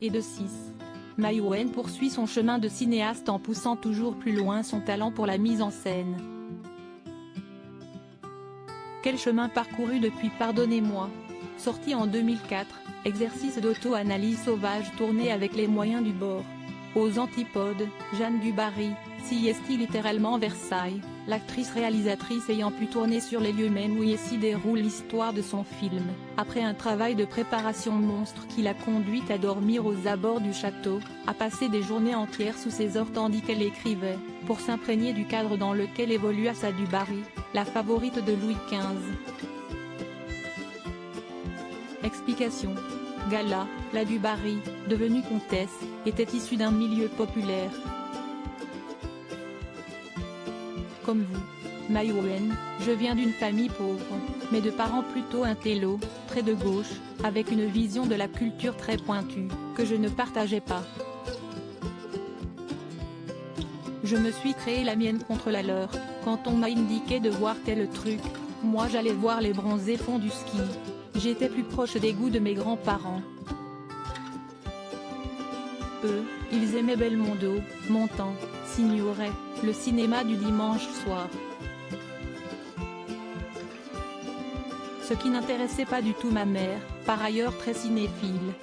et de 6. Maïwenn poursuit son chemin de cinéaste en poussant toujours plus loin son talent pour la mise en scène. Quel chemin parcouru depuis Pardonnez-moi. Sorti en 2004, exercice d'auto-analyse sauvage tourné avec les moyens du bord. Aux antipodes, Jeanne Dubarry, s'y littéralement Versailles, l'actrice-réalisatrice ayant pu tourner sur les lieux mêmes où s'y déroule l'histoire de son film, après un travail de préparation monstre qui l'a conduite à dormir aux abords du château, à passer des journées entières sous ses ordres tandis qu'elle écrivait, pour s'imprégner du cadre dans lequel évolua sa Dubarry, la favorite de Louis XV. Explication. Gala, la Dubarry, devenue comtesse, était issue d'un milieu populaire. Comme vous, Maïwenn, je viens d'une famille pauvre, mais de parents plutôt intello, très de gauche, avec une vision de la culture très pointue, que je ne partageais pas. Je me suis créé la mienne contre la leur, quand on m'a indiqué de voir tel truc, moi j'allais voir les bronzés font du ski. J'étais plus proche des goûts de mes grands-parents. Eux, ils aimaient Belmondo, Montand, Signoret, le cinéma du dimanche soir. Ce qui n'intéressait pas du tout ma mère, par ailleurs très cinéphile.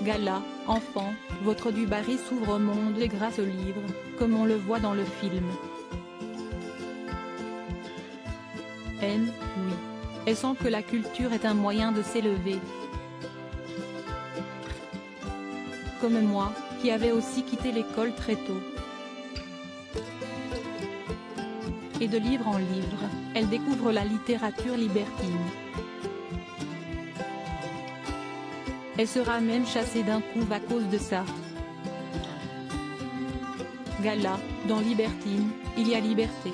Gala, enfant, votre Dubarry s'ouvre au monde et grâce au livre, comme on le voit dans le film. Oui. Elle sent que la culture est un moyen de s'élever. Comme moi, qui avait aussi quitté l'école très tôt. Et de livre en livre, elle découvre la littérature libertine. Elle sera même chassée d'un coup à cause de ça. Gala, dans Libertine, il y a liberté.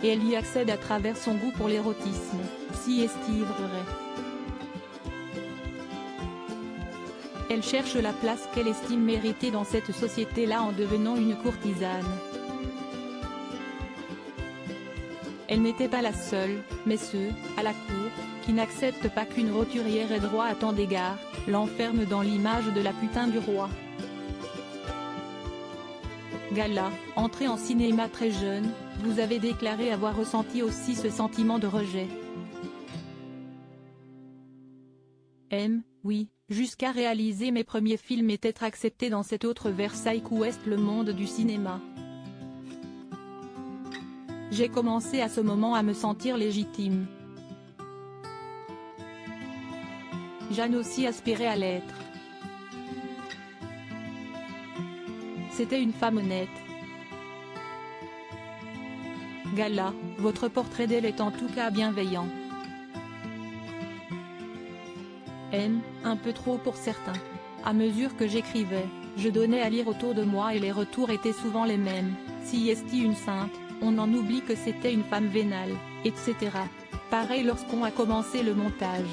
Et elle y accède à travers son goût pour l'érotisme, si estivrerait. Elle cherche la place qu'elle estime méritée dans cette société-là en devenant une courtisane. Elle n'était pas la seule, mais ceux, à la cour, qui n'acceptent pas qu'une roturière ait droit à tant d'égards, l'enferment dans l'image de la putain du roi. Gala, entrée en cinéma très jeune, vous avez déclaré avoir ressenti aussi ce sentiment de rejet. Oui, jusqu'à réaliser mes premiers films et être accepté dans cet autre Versailles qu'ouest le monde du cinéma. J'ai commencé à ce moment à me sentir légitime. Jeanne aussi aspirait à l'être. C'était une femme honnête. Gala, votre portrait d'elle est en tout cas bienveillant. Un peu trop pour certains. À mesure que j'écrivais, je donnais à lire autour de moi et les retours étaient souvent les mêmes. Si est une sainte, on en oublie que c'était une femme vénale, etc. Pareil lorsqu'on a commencé le montage.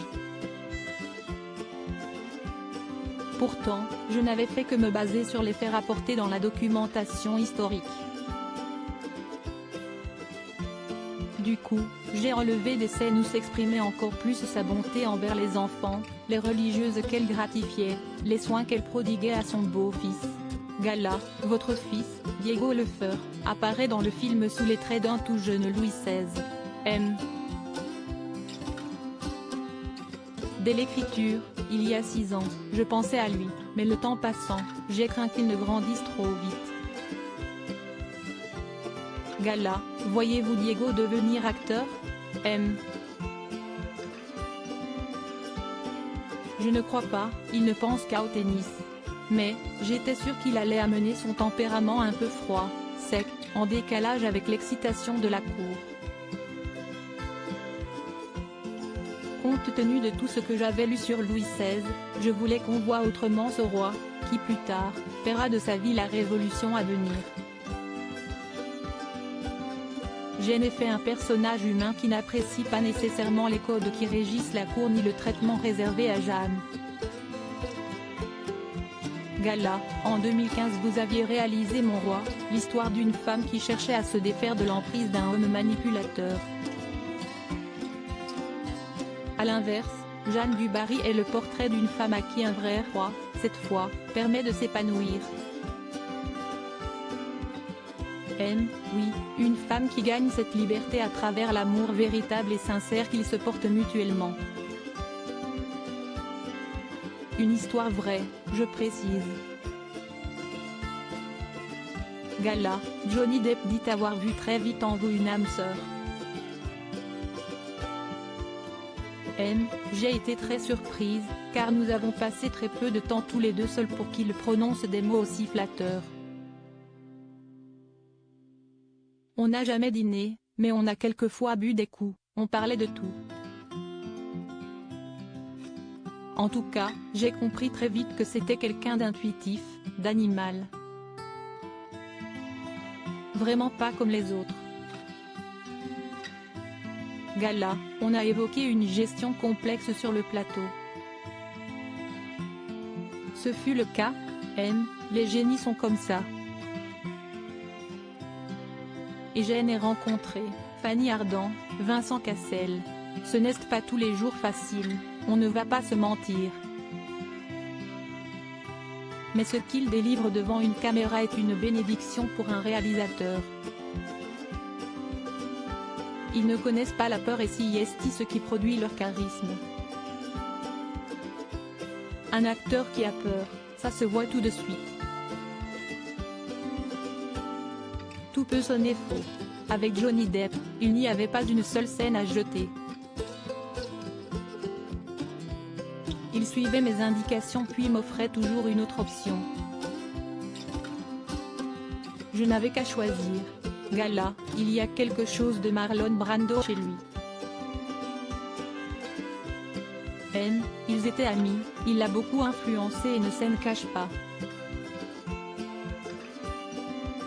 Pourtant, je n'avais fait que me baser sur les faits rapportés dans la documentation historique. Du coup, j'ai relevé des scènes où s'exprimait encore plus sa bonté envers les enfants, les religieuses qu'elle gratifiait, les soins qu'elle prodiguait à son beau-fils. Gala, votre fils, Diego Lefeur, apparaît dans le film sous les traits d'un tout jeune Louis XVI. Dès l'écriture, il y a 6 ans, je pensais à lui, mais le temps passant, j'ai craint qu'il ne grandisse trop vite. Gala, voyez-vous Diego devenir acteur? Je ne crois pas, il ne pense qu'à au tennis. Mais, j'étais sûr qu'il allait amener son tempérament un peu froid, sec, en décalage avec l'excitation de la cour. Compte tenu de tout ce que j'avais lu sur Louis XVI, je voulais qu'on voie autrement ce roi, qui plus tard, paiera de sa vie la révolution à venir. J'ai en effet un personnage humain qui n'apprécie pas nécessairement les codes qui régissent la cour ni le traitement réservé à Jeanne. Gala, en 2015 vous aviez réalisé Mon roi, l'histoire d'une femme qui cherchait à se défaire de l'emprise d'un homme manipulateur. l'inverse, Jeanne du Barry est le portrait d'une femme à qui un vrai roi, cette fois, permet de s'épanouir. Oui, une femme qui gagne cette liberté à travers l'amour véritable et sincère qu'ils se portent mutuellement. Une histoire vraie, je précise. Gala, Johnny Depp dit avoir vu très vite en vous une âme sœur. J'ai été très surprise, car nous avons passé très peu de temps tous les deux seuls pour qu'il prononce des mots aussi flatteurs. On n'a jamais dîné, mais on a quelquefois bu des coups, on parlait de tout. En tout cas, j'ai compris très vite que c'était quelqu'un d'intuitif, d'animal. Vraiment pas comme les autres. Gala, on a évoqué une gestion complexe sur le plateau. Ce fut le cas, les génies sont comme ça. Et j'ai rencontré Fanny Ardant, Vincent Cassel. Ce n'est pas tous les jours facile, on ne va pas se mentir. Mais ce qu'ils délivrent devant une caméra est une bénédiction pour un réalisateur. Ils ne connaissent pas la peur et c'est ce qui produit leur charisme. Un acteur qui a peur, ça se voit tout de suite. Tout peut sonner faux. Avec Johnny Depp, il n'y avait pas une seule scène à jeter. Il suivait mes indications puis m'offrait toujours une autre option. Je n'avais qu'à choisir. Gala, il y a quelque chose de Marlon Brando chez lui. Ils étaient amis, il l'a beaucoup influencé et ne s'en cache pas.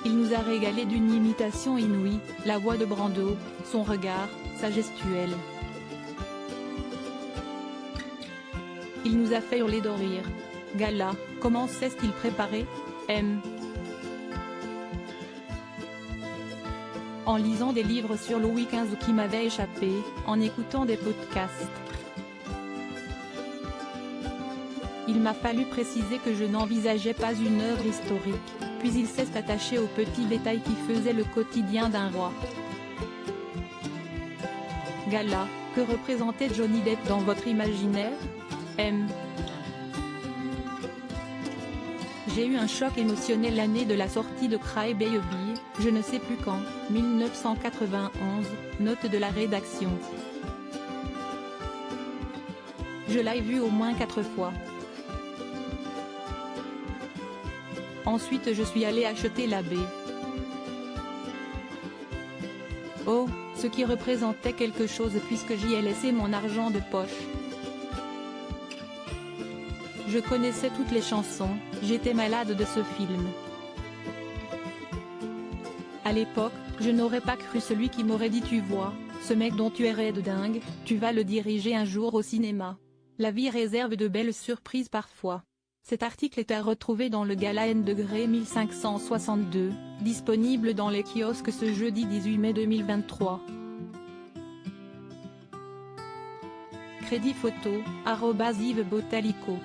Il nous a régalé d'une imitation inouïe, la voix de Brando, son regard, sa gestuelle. Il nous a fait hurler de rire. Gala, comment s'est-il préparé? En lisant des livres sur Louis XV qui m'avaient échappé, en écoutant des podcasts. Il m'a fallu préciser que je n'envisageais pas une œuvre historique, puis il s'est attaché aux petits détails qui faisaient le quotidien d'un roi. Gala, que représentait Johnny Depp dans votre imaginaire? J'ai eu un choc émotionnel l'année de la sortie de Cry Baby, je ne sais plus quand, 1991, note de la rédaction. Je l'ai vu au moins 4 fois. Ensuite je suis allé acheter la B. Oh, ce qui représentait quelque chose puisque j'y ai laissé mon argent de poche. Je connaissais toutes les chansons, j'étais malade de ce film. À l'époque, je n'aurais pas cru celui qui m'aurait dit tu vois, ce mec dont tu es raide dingue, tu vas le diriger un jour au cinéma. La vie réserve de belles surprises parfois. Cet article est à retrouver dans le Gala N° 1562, disponible dans les kiosques ce jeudi 18 mai 2023. Crédit photo, @Yves Botalico.